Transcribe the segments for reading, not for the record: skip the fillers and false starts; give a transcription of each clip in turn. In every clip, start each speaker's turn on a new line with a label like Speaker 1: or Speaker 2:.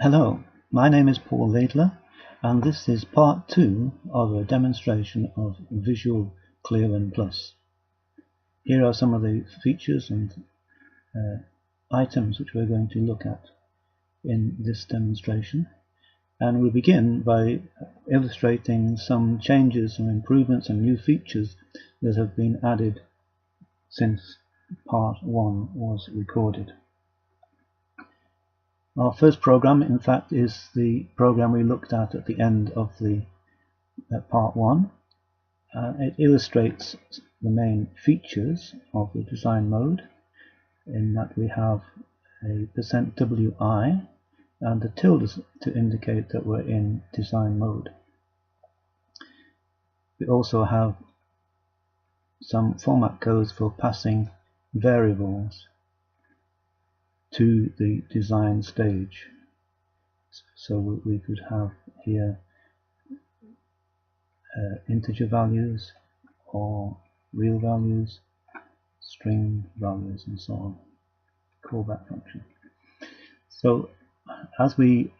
Speaker 1: Hello, my name is Paul Laidler, and this is part 2 of a demonstration of Visual ClearWin Plus. Here are some of the features and items which we're going to look at in this demonstration, and we'll begin by illustrating some changes and improvements and new features that have been added since part 1 was recorded. Our first program, in fact, is the program we looked at the end of the part 1. It illustrates the main features of the design mode, in that we have a %WI and a tilde to indicate that we're in design mode. We also have some format codes for passing variables to the design stage. So we could have here integer values or real values, string values, and so on. Callback function. So as we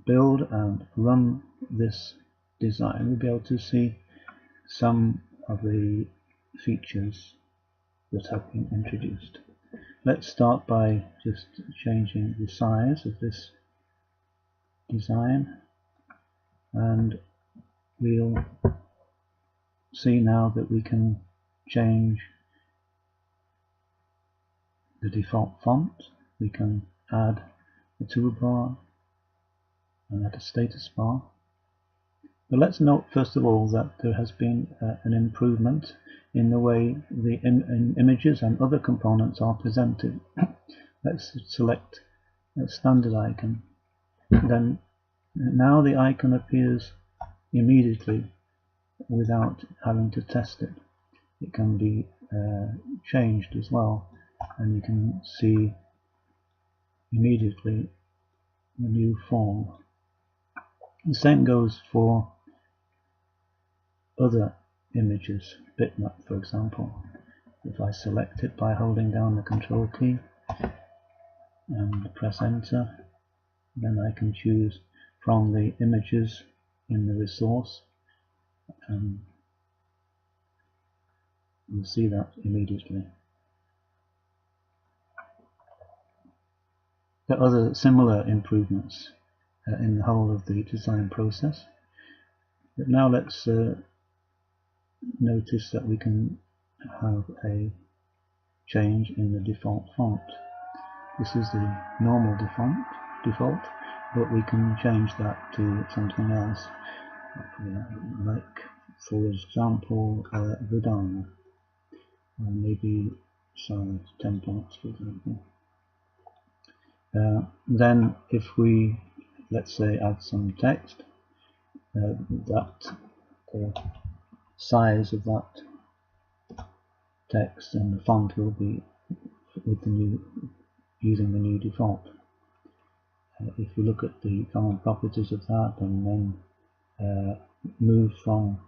Speaker 1: build and run this design, we'll be able to see some of the features that have been introduced. Let's start by just changing the size of this design, and we'll see now that we can change the default font. We can add a toolbar and add a status bar. But let's note first of all that there has been an improvement in the way the images and other components are presented. Let's select a standard icon. Then now the icon appears immediately without having to test it. It can be changed as well, and you can see immediately the new form. The same goes for other images, bitmap for example. If I select it by holding down the control key and press enter, then I can choose from the images in the resource, and you'll see that immediately. There are other similar improvements in the whole of the design process. But now let's notice that we can have a change in the default font. This is the normal default, but we can change that to something else, like for example Verdana, maybe size 10 points for example. Then if we, let's say, add some text, that size of that text and the font will be with the new, using the new default. If we look at the common properties of that and then move from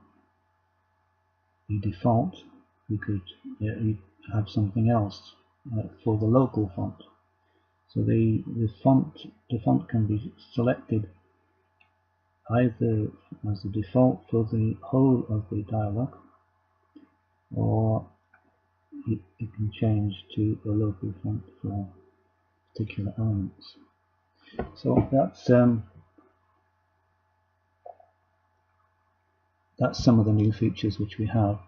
Speaker 1: the default, we could have something else for the local font. So the font can be selected either as the default for the whole of the dialog, or it can change to a local font for particular elements. So that's some of the new features which we have.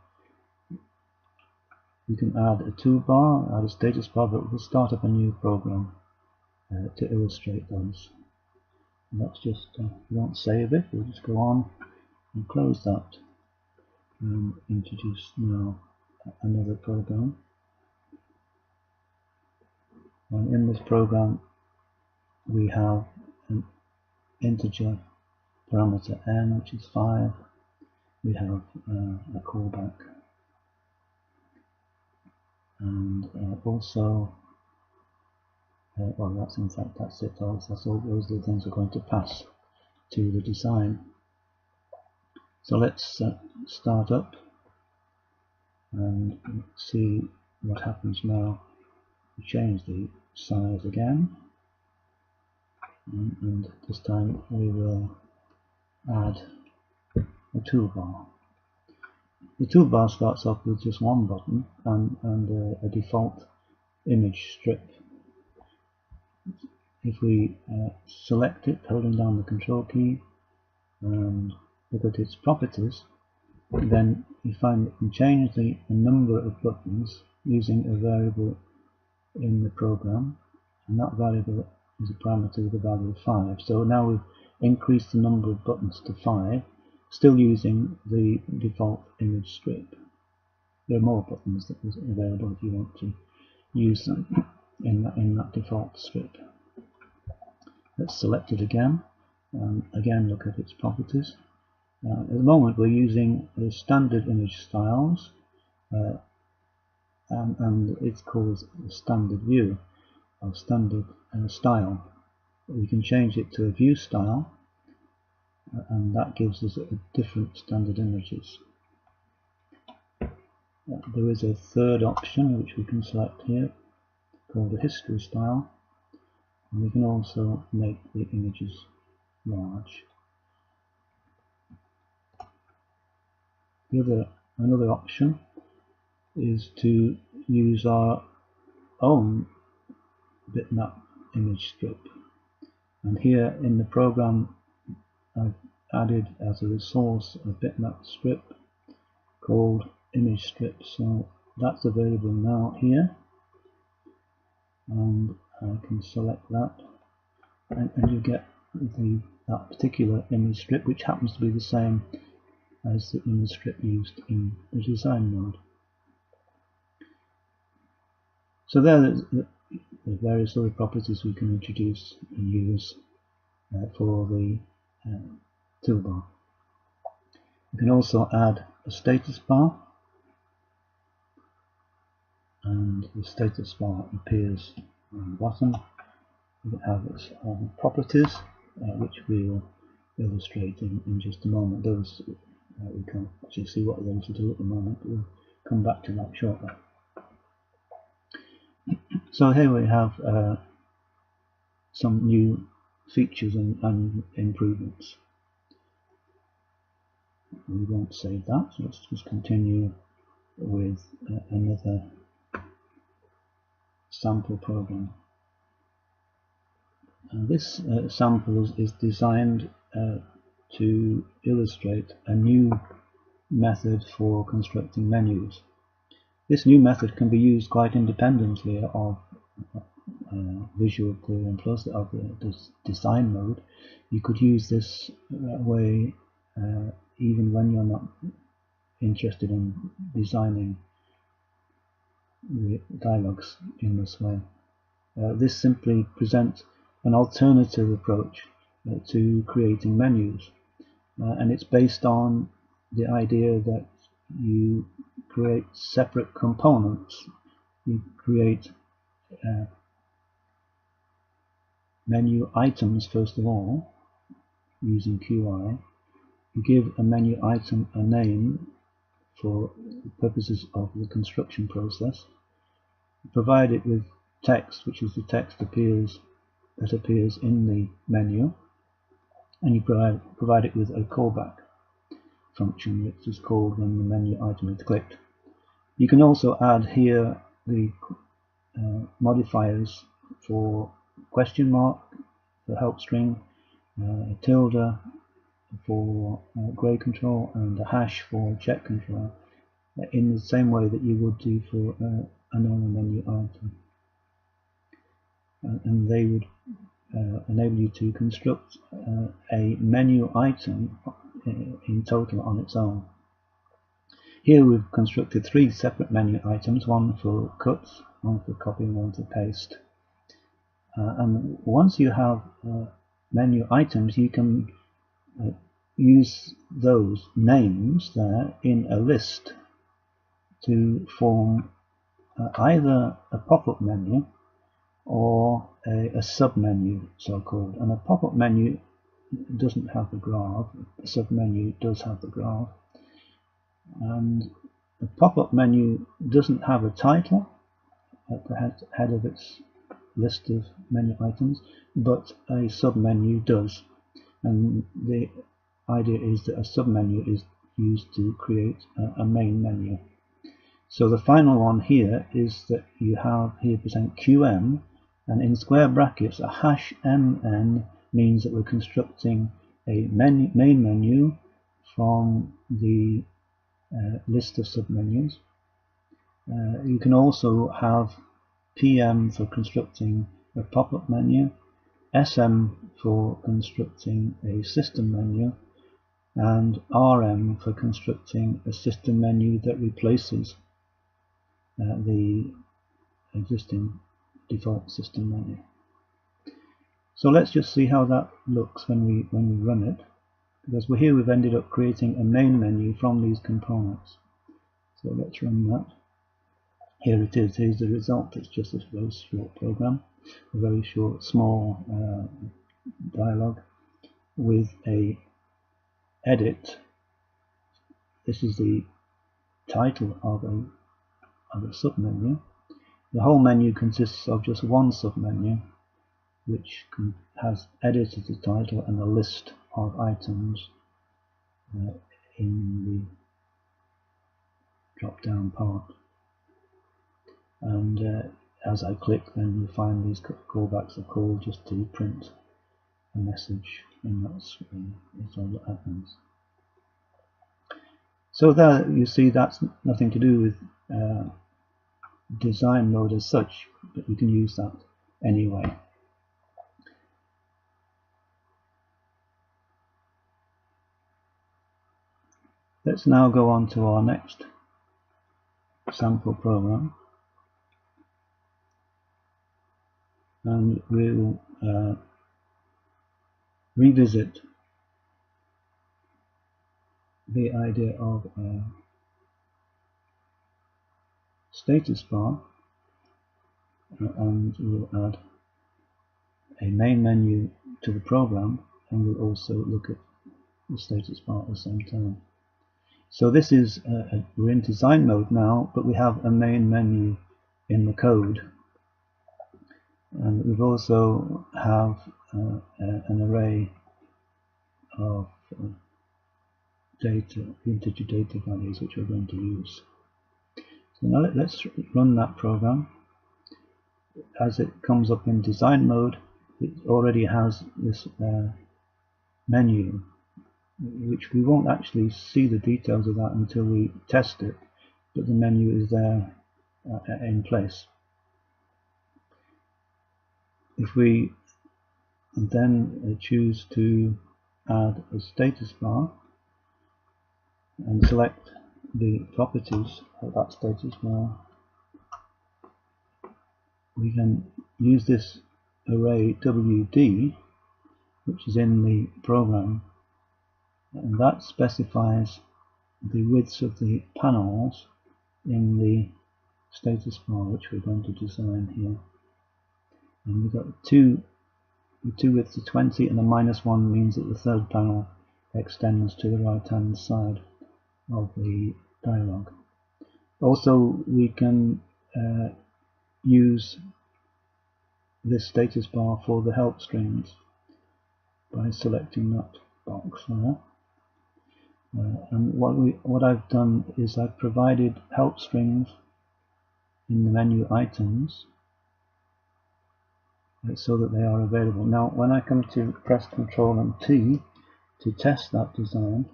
Speaker 1: We can add a toolbar, add a status bar, but we'll start up a new program to illustrate those. And let's just, we won't save it, we'll just go on and close that and introduce now another program. And in this program we have an integer parameter n, which is 5. We have a callback, and also well, that's in fact that's it. That's all. Those are the things we're going to pass to the design. So let's start up and see what happens now. We change the size again, and this time we will add a toolbar. The toolbar starts off with just one button and a default image strip. If we select it, holding down the control key, and look at its properties, then you find that you can change the number of buttons using a variable in the program, and that variable is a parameter with a value of 5. So now we've increased the number of buttons to 5, still using the default image strip. There are more buttons that are available if you want to use them in that default strip. Let's select it again, and again look at its properties. At the moment we're using the standard image styles, and it's called standard view or standard style. We can change it to a view style, and that gives us different standard images. There is a third option which we can select here called a history style, and we can also make the images large. Another option is to use our own bitmap image strip, and here in the program I've added as a resource a bitmap strip called image strip, so that's available now here, and I can select that, and you get that particular image strip, which happens to be the same as the image strip used in the design mode. So there are the various other properties we can introduce and use for the toolbar. We can also add a status bar, and the status bar appears on the bottom. We can have its own properties, which we will illustrate in just a moment. Those we can't actually see what those will do at the moment, but we'll come back to that shortly. So here we have some new features and improvements. We won't save that, so let's just continue with another sample program. This sample is designed to illustrate a new method for constructing menus. This new method can be used quite independently of Visual ClearWin Plus, of the design mode. You could use this way even when you're not interested in designing the dialogues in this way. This simply presents an alternative approach to creating menus, and it's based on the idea that you create separate components. You create menu items first of all using QI. You give a menu item a name for purposes of the construction process. You provide it with text, which is the text that appears in the menu, and you provide it with a callback function, which is called when the menu item is clicked. You can also add here the modifiers for question mark, for help string, a tilde for grey control, and a hash for check control, in the same way that you would do for a normal menu item. And they would enable you to construct a menu item in total on its own. Here we've constructed 3 separate menu items, one for cuts, one for copy, and one for paste. And once you have menu items, you can use those names there in a list to form either a pop-up menu or a sub-menu, so-called. And a pop-up menu doesn't have the graph, a sub-menu does have the graph. And the pop-up menu doesn't have a title at the head of its list of menu items, but a submenu does. And the idea is that a submenu is used to create a main menu. So the final one here is that you have here %QM, and in square brackets a #MN means that we're constructing a main menu from the list of submenus. You can also have PM for constructing a pop-up menu, SM for constructing a system menu, and RM for constructing a system menu that replaces the existing default system menu. So let's just see how that looks when we run it, because here we've ended up creating a main menu from these components. So let's run that. Here it is. Here's the result. It's just a very short program, a very short, small dialogue with a edit. This is the title of a submenu. The whole menu consists of just one submenu, which has edit as the title and a list of items in the drop-down part. And as I click, then you find these callbacks are called just to print a message in that screen. That's all that happens. So there you see that's nothing to do with design mode as such, but you can use that anyway. Let's now go on to our next sample program, and we'll revisit the idea of a status bar, and we'll add a main menu to the program, and we'll also look at the status bar at the same time. So this is we're in design mode now, but we have a main menu in the code, and we've also have an array of data, integer data values, which we're going to use. So now let's run that program. As it comes up in design mode, it already has this menu, which we won't actually see the details of that until we test it, but the menu is there in place. If we then choose to add a status bar and select the properties of that status bar, we can use this array WD, which is in the program, and that specifies the widths of the panels in the status bar, which we're going to design here. And we've got two widths of 20, and the -1 means that the third panel extends to the right hand side of the dialog. Also, we can use this status bar for the help strings by selecting that box there. And what I've done is I've provided help strings in the menu items so that they are available. Now when I come to press Ctrl and T to test that design,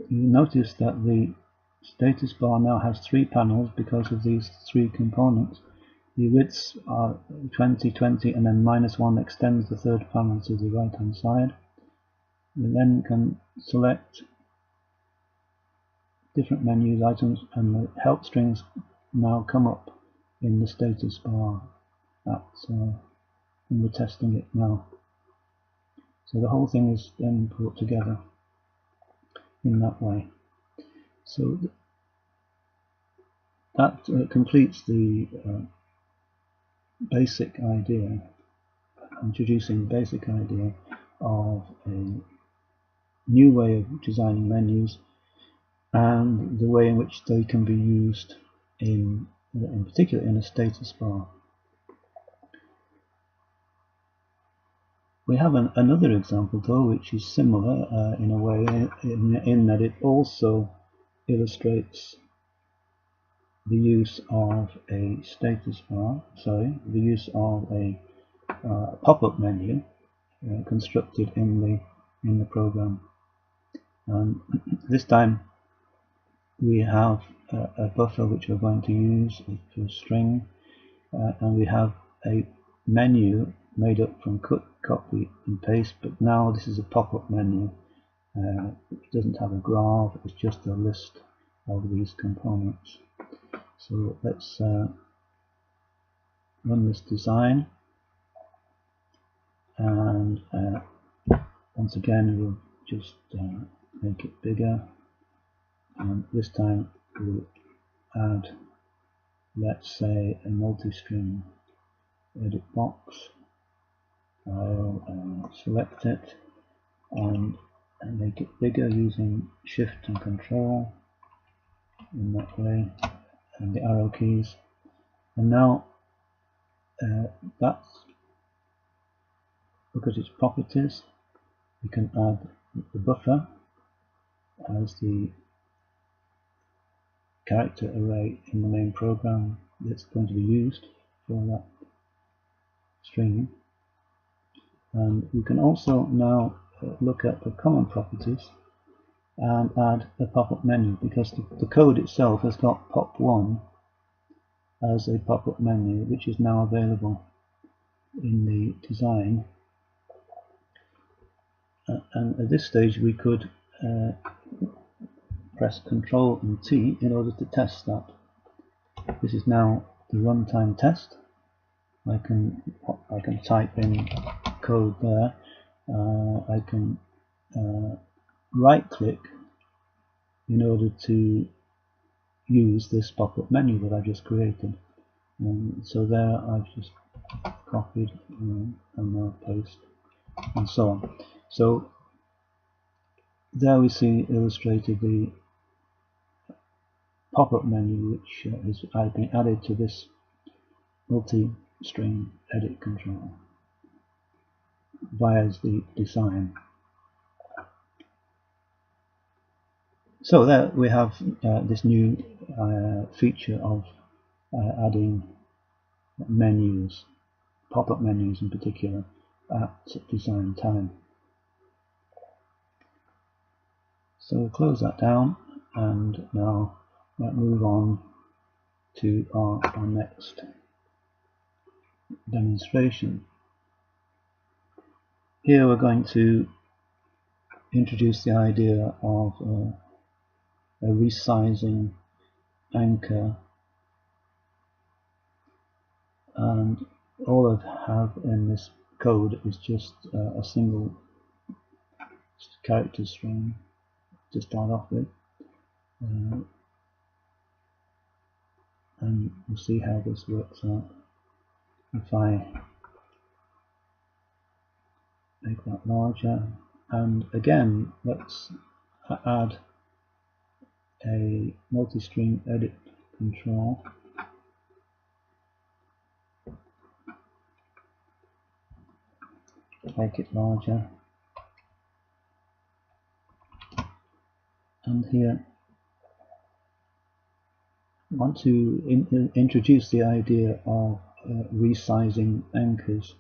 Speaker 1: you notice that the status bar now has 3 panels because of these 3 components. The widths are 20, 20, and then -1 extends the third panel to the right hand side. We then can select different menus, items, and the help strings now come up in the status bar and we're testing it now. So the whole thing is then brought together in that way. So that completes the basic idea, introducing the basic idea of a new way of designing menus and the way in which they can be used in in particular in a status bar. We have another example though, which is similar in a way, in that it also illustrates the use of a status bar, the use of a pop-up menu constructed in the program. And this time we have a buffer which we're going to use for a string, and we have a menu made up from cut, copy and paste, but now this is a pop-up menu. It doesn't have a graph, it's just a list of these components. So let's run this design, and once again we'll just make it bigger, and this time we'll add, let's say, a multi-string edit box. I'll select it and make it bigger using Shift and Control in that way, and the arrow keys. And now look at its properties. We can add the buffer as the character array in the main program that's going to be used for that string. And we can also now look at the common properties and add a pop-up menu, because the code itself has got pop1 as a pop-up menu, which is now available in the design. And at this stage we could press Ctrl and T in order to test that. This is now the runtime test. I can type in code there. I can right click in order to use this pop-up menu that I just created. So there I've just copied and now paste, and so on. So there we see illustrated the pop-up menu, which has been added to this multi-string edit control via the design. So there we have this new feature of adding menus, pop-up menus in particular, at design time. So we'll close that down, and now let's move on to our next demonstration. Here we're going to introduce the idea of a resizing anchor, and all I have in this code is just a single character string to start off with, and we'll see how this works out. If I make that larger, and again let's add a multi-string edit control, make it larger, and here I want to introduce the idea of resizing anchors,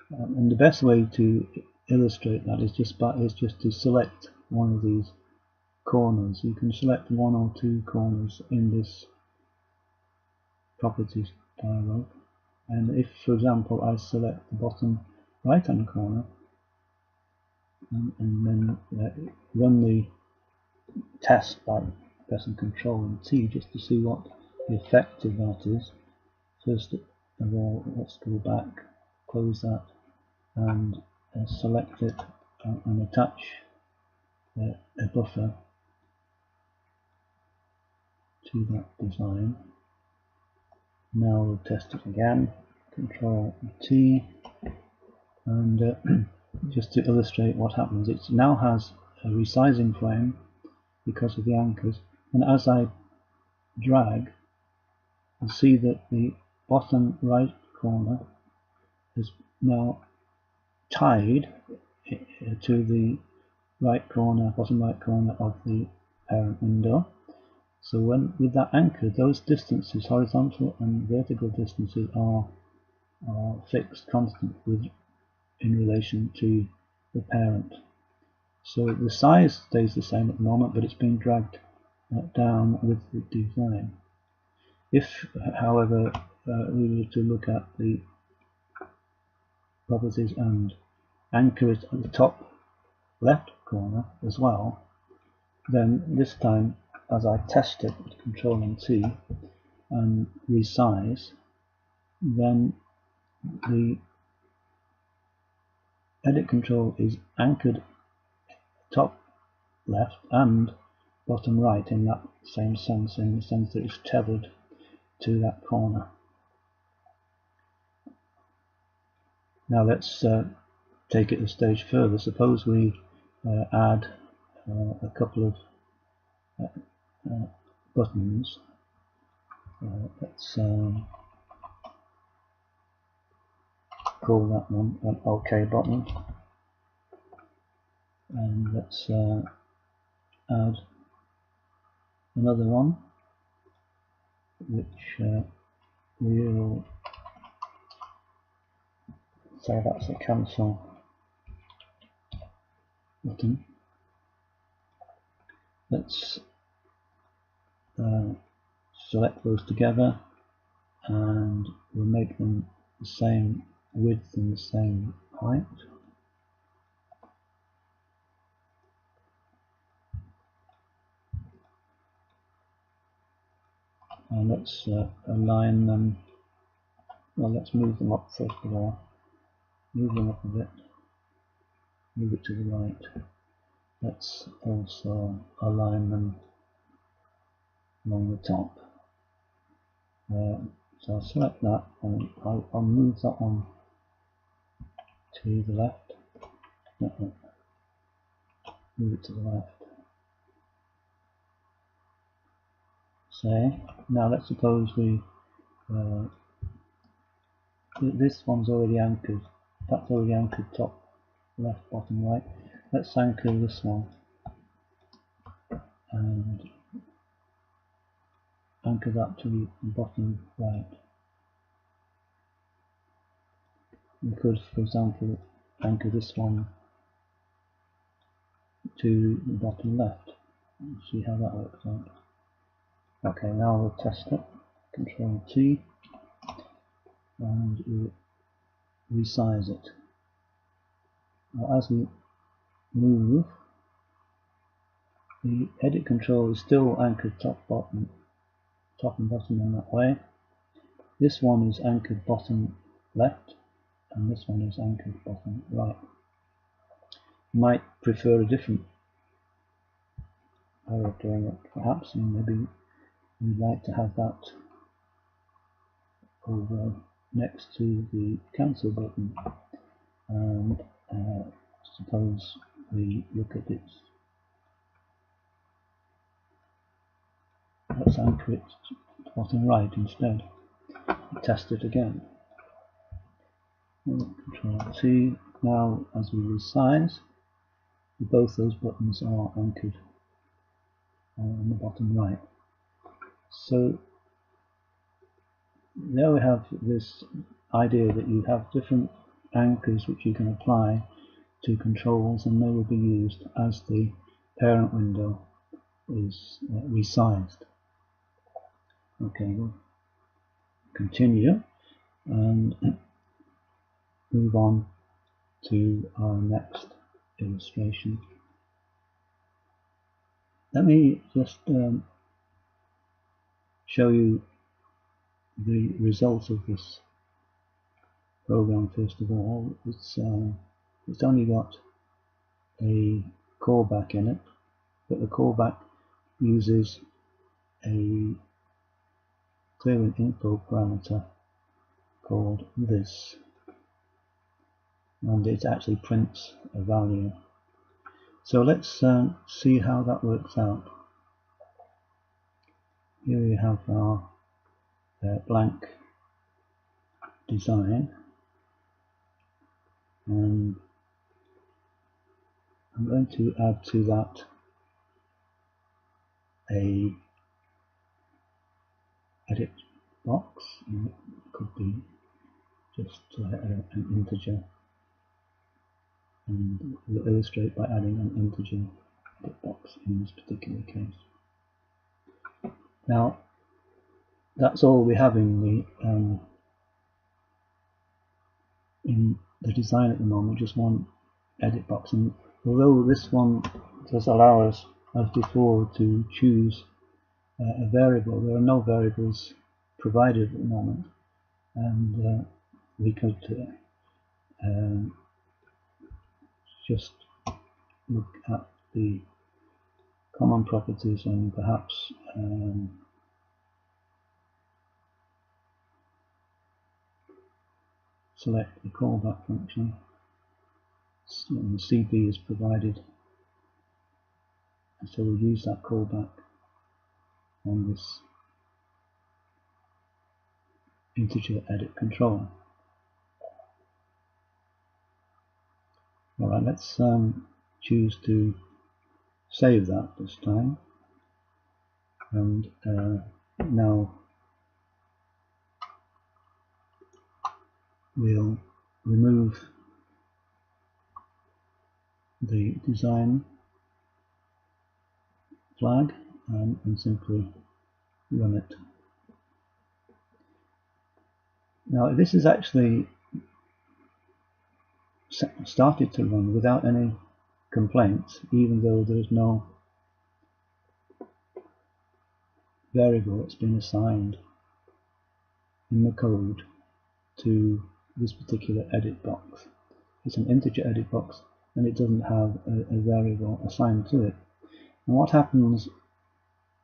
Speaker 1: and the best way to illustrate that is just to select one of these corners. You can select one or two corners in this properties dialog, and if, for example, I select the bottom right hand corner and then run the test by pressing Ctrl and T just to see what the effect of that is. First of all, let's go back, close that, and select it and attach a buffer to that design. Now we'll test it again, Ctrl T, and just to illustrate what happens, it now has a resizing frame because of the anchors, and as I drag you'll see that the bottom right corner is now tied to the bottom right corner of the parent window. So with that anchor, those distances, horizontal and vertical distances, are fixed, constant in relation to the parent. So the size stays the same at the moment, but it's being dragged down with the design. If, however, we were to look at the properties and anchor it at the top left corner as well, then this time, as I test it with Control and T and resize, then the edit control is anchored top left and bottom right in that same sense, in the sense that it's tethered to that corner. Now let's take it a stage further. Suppose we add a couple of buttons. Let's call that one an OK button, and let's add another one which we'll say that's a cancel button. Let's select those together, and we'll make them the same width and the same height. And let's align them. Well, let's move them up first of all. Move them up a bit. Move it to the right. Let's also align them along the top. So I'll select that, and I'll move that one to the left. Move it to the left. Say, now let's suppose we this one's already anchored. That's already anchored top left, bottom right. Let's anchor this one and anchor that to the bottom right. We could, for example, anchor this one to the bottom left. See how that works out. Okay, now we'll test it. Control T, and we'll resize it. Now, as we move, the edit control is still anchored top and bottom in that way. This one is anchored bottom left, and this one is anchored bottom right. You might prefer a different way of doing it, perhaps, and maybe you'd like to have that over next to the cancel button, and suppose we look at it. Let's anchor it to bottom right instead. Test it again. Control T. Now, as we resize, both those buttons are anchored on the bottom right. So there we have this idea that you have different anchors which you can apply to controls, and they will be used as the parent window is resized. Okay, we'll continue and move on to our next illustration. Let me just show you the results of this program first of all. It's only got a callback in it, but the callback uses a ClearWin info parameter called this, and it actually prints a value. So let's see how that works out. Here we have our blank design, and I'm going to add to that a edit box. It could be just an integer, and we'll illustrate by adding an integer edit box in this particular case. Now that's all we have in the design at the moment, just one edit box, and although this one does allow us, as before, to choose a variable, there are no variables provided at the moment, and we could just look at the common properties and perhaps select the callback function. And CB is provided, and so we'll use that callback on this integer edit controller. Alright, let's choose to save that this time, and now we'll remove the design flag and simply run it. Now this is actually started to run without any complaints, even though there is no variable that's been assigned in the code to this particular edit box. It's an integer edit box, and it doesn't have a variable assigned to it. And what happens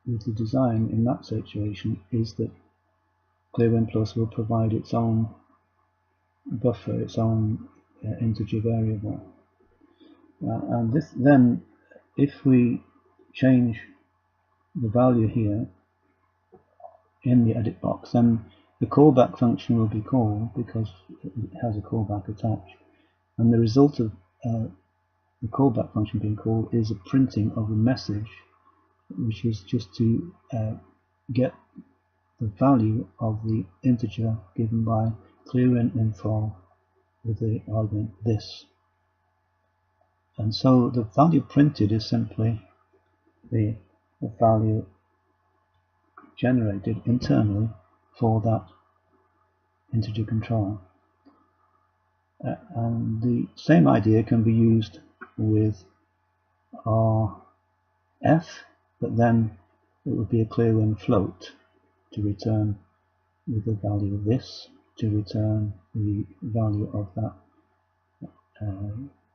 Speaker 1: with the design in that situation is that ClearWin Plus will provide its own buffer, its own integer variable. And this, then, if we change the value here in the edit box, then the callback function will be called because it has a callback attached. And the result of the callback function being called is a printing of a message, which is just to get the value of the integer given by ClearWin info with the argument this. And so the value printed is simply the value generated internally for that integer controller. And the same idea can be used with our f, but then it would be a ClearWin float to return with the value of this, to return the value of that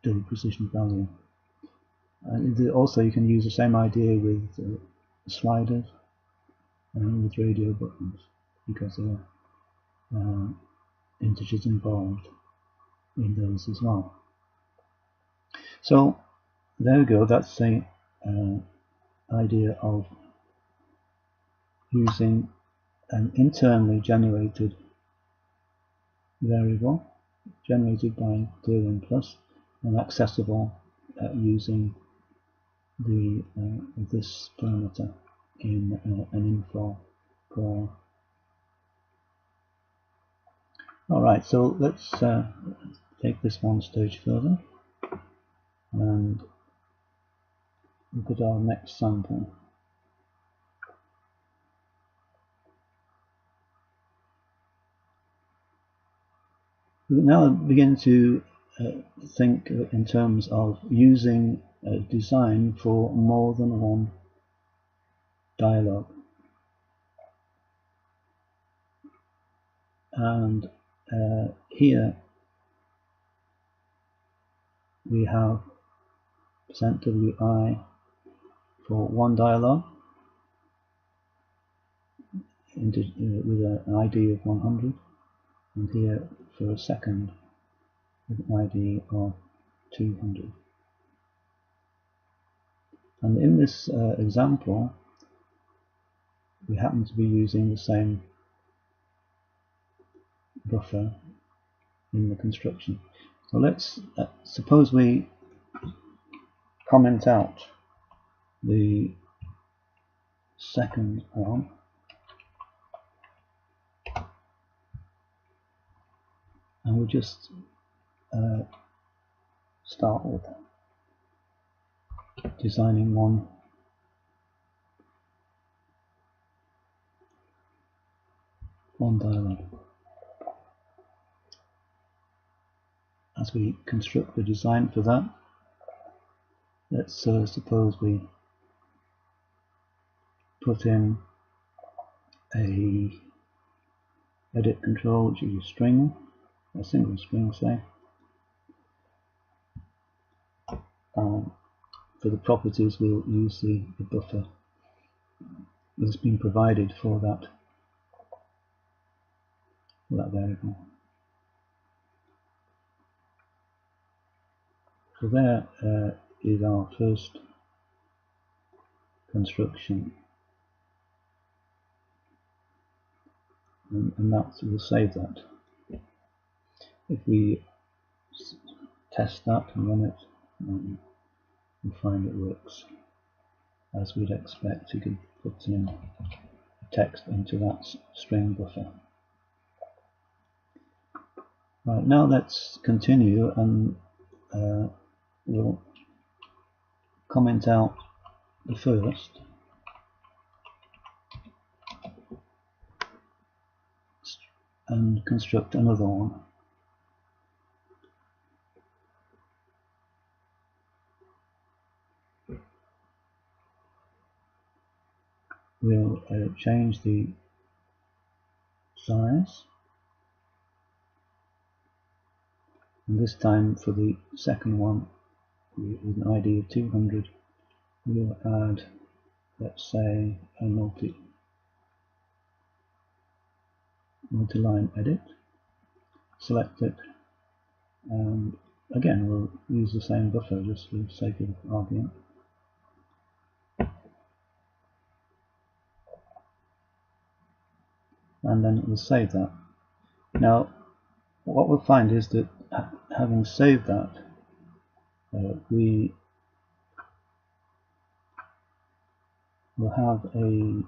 Speaker 1: double precision value. And also you can use the same idea with sliders and with radio buttons, because there are integers involved in those as well. So there we go, that's the idea of using an internally generated variable generated by ClearWin Plus and accessible using the this parameter in an info call. Alright, so let's take this one stage further and look at our next sample. We now begin to think in terms of using design for more than one dialogue. And here we have %wi for one dialogue with an ID of 100, and here for a second with an ID of 200. And in this example we happen to be using the same buffer in the construction. So let's suppose we comment out the second one, and we'll just start with designing one dialog. As we construct the design for that, let's suppose we put in a edit control, which is a string, a single string, say. For the properties, we'll use the buffer that's been provided for that variable. So there is our first construction, and we'll save that. If we test that and run it, we'll find it works as we'd expect. You can put in text into that string buffer. Right, now let's continue, and we'll comment out the first and construct another one. We'll change the size, and this time for the second one, with an ID of 200, we'll add, let's say, a multi-line edit. Select it, and again we'll use the same buffer just for the sake of argument. And then we'll save that. Now what we'll find is that having saved that, we will have a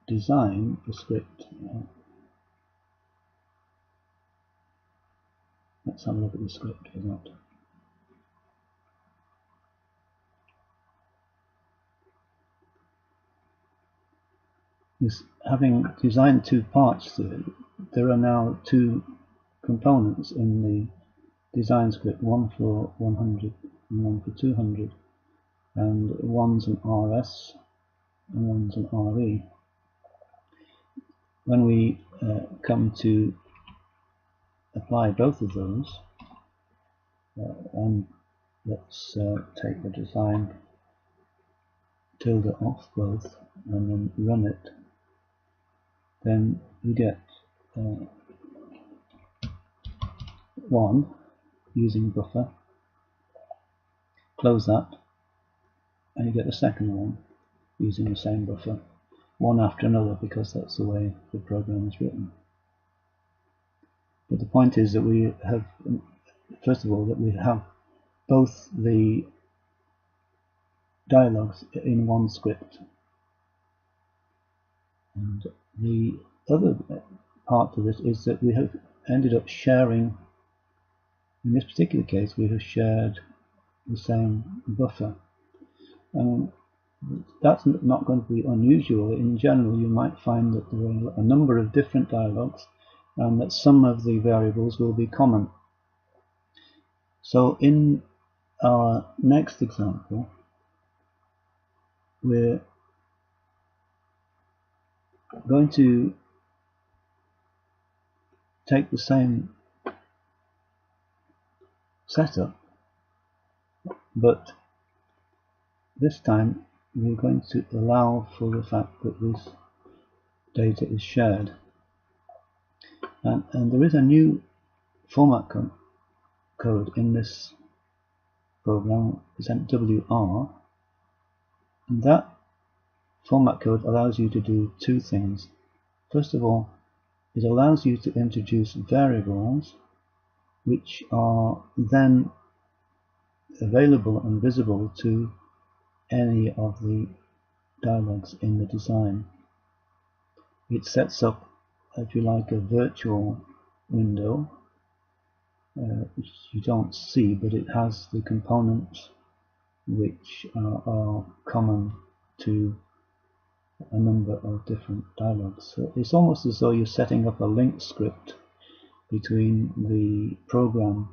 Speaker 1: design, the script. Let's have a look at the script for that. Having designed two parts to it, there are now two components in the design script, one for 100 and one for 200, and one's an RS and one's an RE. When we come to apply both of those, and let's take the design, tilde off both, and then run it, then you get one using buffer. Close that, and you get the second one using the same buffer, one after another, because that's the way the program is written. But the point is that we have, first of all, that we have both the dialogues in one script, and the other part of this is that we have ended up sharing, in this particular case we have shared the same buffer, and that's not going to be unusual. In general, you might find that there are a number of different dialogues and that some of the variables will be common. So in our next example, we're going to take the same setup, but this time we're going to allow for the fact that this data is shared, and there is a new format code in this program, present WR, and that format code allows you to do two things. First of all, it allows you to introduce variables which are then available and visible to any of the dialogues in the design. It sets up, if you like, a virtual window which you don't see, but it has the components which are common to a number of different dialogues. So it's almost as though you're setting up a link script between the program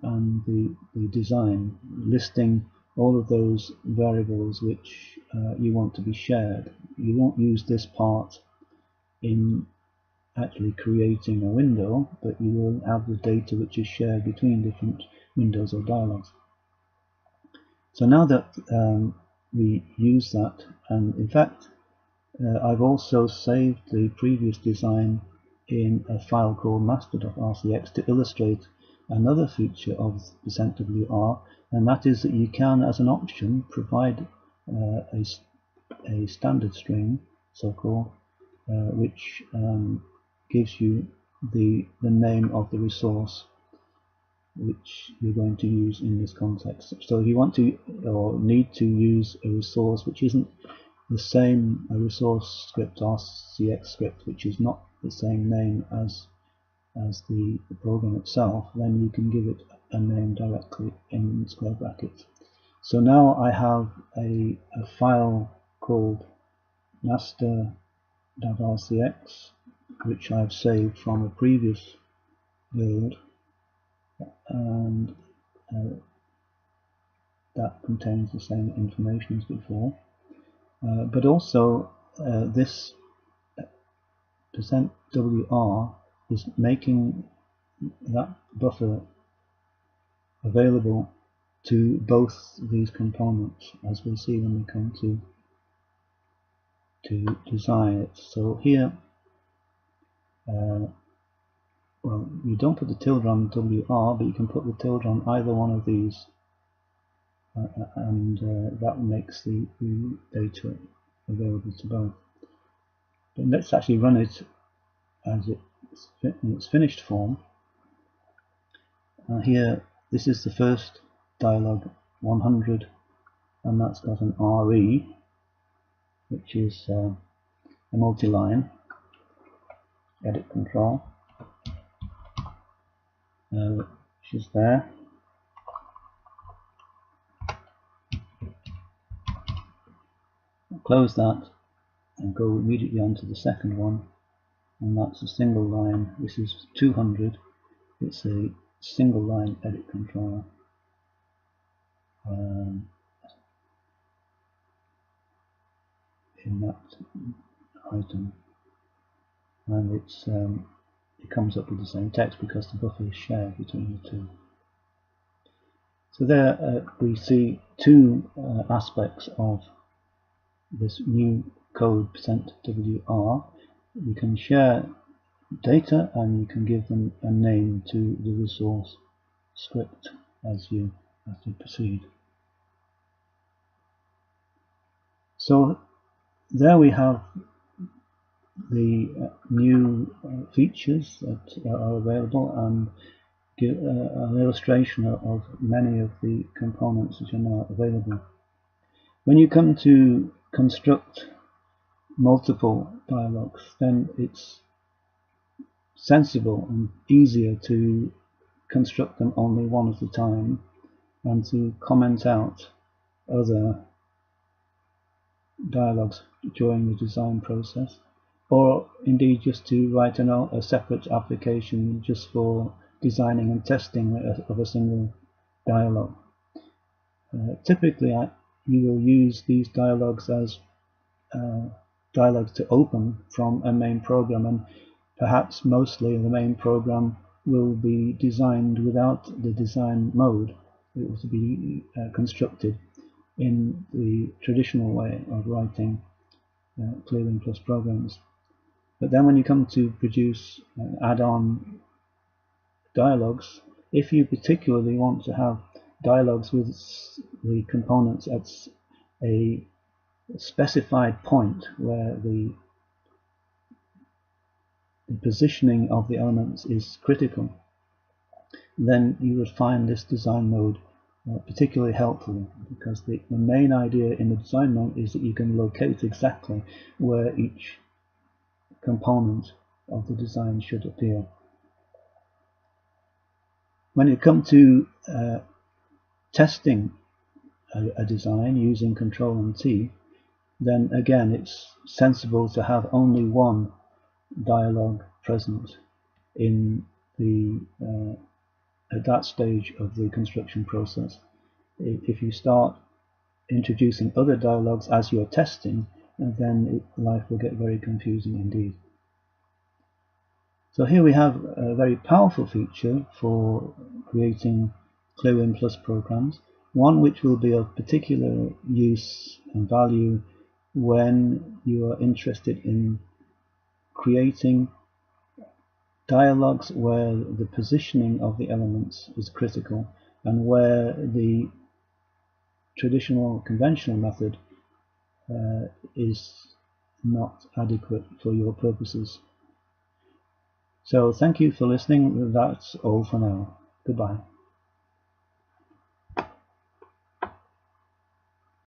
Speaker 1: and the design, listing all of those variables which you want to be shared. You won't use this part in actually creating a window, but you will have the data which is shared between different windows or dialogues. So now that we use that, and in fact I've also saved the previous design in a file called master.rcx to illustrate another feature of %WR, and that is that you can, as an option, provide a standard string, so-called, which gives you the name of the resource which you're going to use in this context. So if you want to or need to use a resource which isn't the same, a resource script, RCX script, which is not the same name as the program itself, then you can give it a name directly in square brackets. So now I have a file called master.rcx, which I've saved from a previous build, and that contains the same information as before. But also this %WR is making that buffer available to both these components, as we'll see when we come to design it. So here, well, you don't put the tilde on WR, but you can put the tilde on either one of these, and that makes the data available to both. But let's actually run it as it's in its finished form. Here, this is the first dialog 100, and that's got an RE, which is a multi-line edit control, which is there. I'll close that and go immediately on to the second one, and that's a single line. This is 200. It's a single line edit control. In that item, and it comes up with the same text because the buffer is shared between the two. So there we see two aspects of this new code %WR. You can share data and you can give them a name to the resource script as you proceed. So there we have the new features that are available, and give an illustration of many of the components that are now available. When you come to construct multiple dialogues, then it's sensible and easier to construct them only one at a time and to comment out other dialogues during the design process, or indeed just to write a separate application just for designing and testing of a single dialogue. Typically you will use these dialogues as dialogues to open from a main program, and perhaps mostly the main program will be designed without the design mode. It will be constructed in the traditional way of writing ClearWin Plus programs. But then when you come to produce add-on dialogues, if you particularly want to have dialogues with the components at a specified point where the the positioning of the elements is critical, then you would find this design mode particularly helpful, because the main idea in the design mode is that you can locate exactly where each component of the design should appear. When you come to testing a design using Control and T, then again it's sensible to have only one dialog present in the at that stage of the construction process. If you start introducing other dialogues as you're testing, then life will get very confusing indeed. So here we have a very powerful feature for creating ClearWin Plus programs, one which will be of particular use and value when you are interested in creating dialogues where the positioning of the elements is critical and where the traditional conventional method is not adequate for your purposes. So thank you for listening. That's all for now. Goodbye.